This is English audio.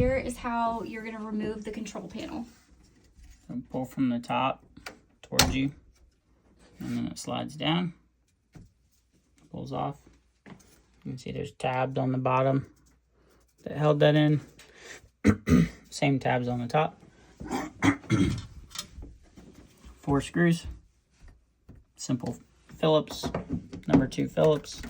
here is how you're going to remove the control panel. So pull from the top towards you, and then it slides down, pulls off. You can see there's tabs on the bottom that held that in. Same tabs on the top. 4 screws. Simple Phillips, number 2 Phillips.